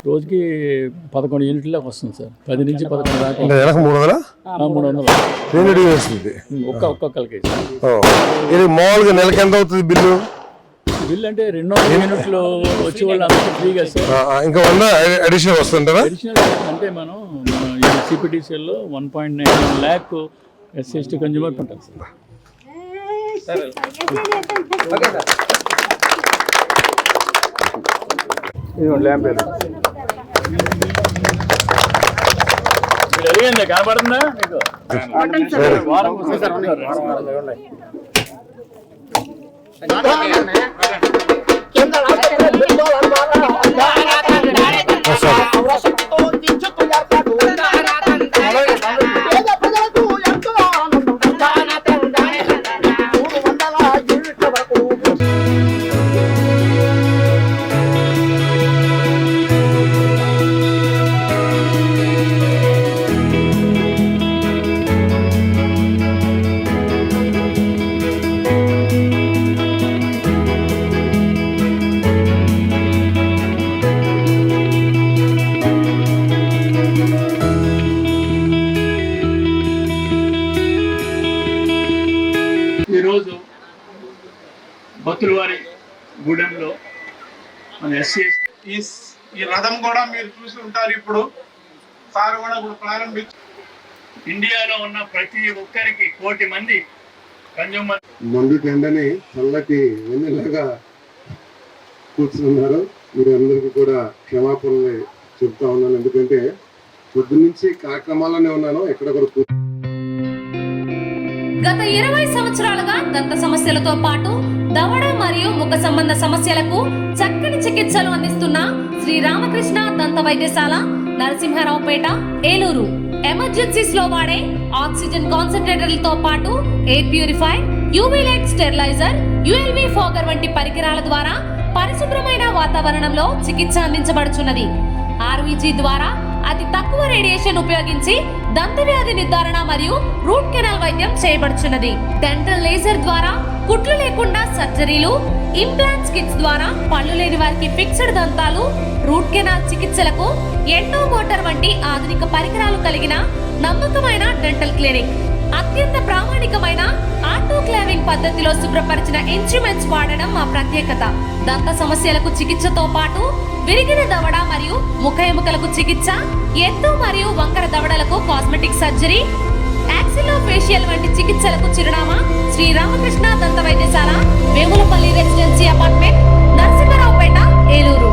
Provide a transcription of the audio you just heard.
రోజుకి 11 యూనిట్లకు వస్తుంది సార్. 10 నుంచి 11 దాకా. 300 వస్తుంది ఒక్కొక్కరికి. ఇది మామూలుగా నెలకి ఎంత అవుతుంది బిల్లు? బిల్ అంటే 200 యూనిట్లు వచ్చే వాళ్ళు అందరికీ ఫ్రీగా సార్. ఇంకా 100 అడిషనల్ వస్తుంటారా? అడిషనల్ అంటే మనం సిపిటిసిఎల్లో 1.9 lakh SC/ST కన్జ్యూమర్ ఉంటాం సార్. కనపడుతుందా మీకు? వారం ఈరోజు బతులవారి గూడెంలో మన ఈ రథం కూడా మీరు చూసి ఉంటారు. ఇప్పుడు సార్ కూడా ప్రారంభించి ఇండియాలో ఉన్న ప్రతి ఒక్కరికి 1 కోటి మంది కన్జ్యూమర్ మండు ఎండని చల్లటి వెన్నెలాగా కూర్చున్నారు. మీరు అందరికీ కూడా క్షమాపణలు చెప్తా ఉన్నాను. ఎందుకంటే పొద్దు నుంచి కార్యక్రమాల్లోనే ఉన్నాను. ఎక్కడొకరు గత 20 సంవత్సరాలుగా దంత సమస్యలతో పాటు దవడ మరియు ముఖ సంబంధ సమస్యలకు చక్కని చికిత్సలు అందిస్తున్న శ్రీ రామకృష్ణ దంత వైద్యశాల, నరసింహారావుపేట, ఏలూరు. ఎమర్జెన్సీస్ లో వాడే ఆక్సిజన్ కాన్సంట్రేటర్లతో పాటు air purifier, UV light steriliser, ULV fogger వంటి పరికరాల ద్వారా పరిశుభ్రమైన వాతావరణంలో చికిత్స అందించబడుచున్నది. ఆర్వీజీ ద్వారా అతి తక్కువ రేడియేషన్ ఉపయోగించి దంత వ్యాధి నిర్ధారణ మరియు రూట్ కెనాల్ వైద్యం చేయబడుచున్నది. డెంటల్ లేజర్ ద్వారా కుట్లు లేకుండా సర్జరీలు, ఇంప్లాంట్స్ కిట్స్ ద్వారా పళ్ళు లేని వారికి ఫిక్స్డ్ దంతాలు, రూట్ కెనాల్ చికిత్సలకు ఎండో మోటార్ వంటి ఆధునిక పరికరాలు కలిగిన నమ్మకమైన డెంటల్ క్లినిక్. అత్యంత ప్రామాణికమైన ఆటోక్లావింగ్ పద్ధతిలో శుభ్రపరిచిన ఇన్స్ట్రుమెంట్స్ వాడడం మా ప్రత్యేకత. దంత సమస్యలకు చికిత్సతో పాటు విరిగిన దవడ మరియు ముఖ ఎముకలకు చికిత్స, ఎత్తు మరియు వంకర దవడలకు కాస్మెటిక్ సర్జరీ, యాక్సిలోఫేషియల్ వంటి చికిత్సలకు చిరునామా శ్రీ రామకృష్ణ దంత వైద్యశాల, వేములపల్లి రెసిడెన్సీ అపార్ట్మెంట్, నరసింహారావుపేట, ఏలూరు.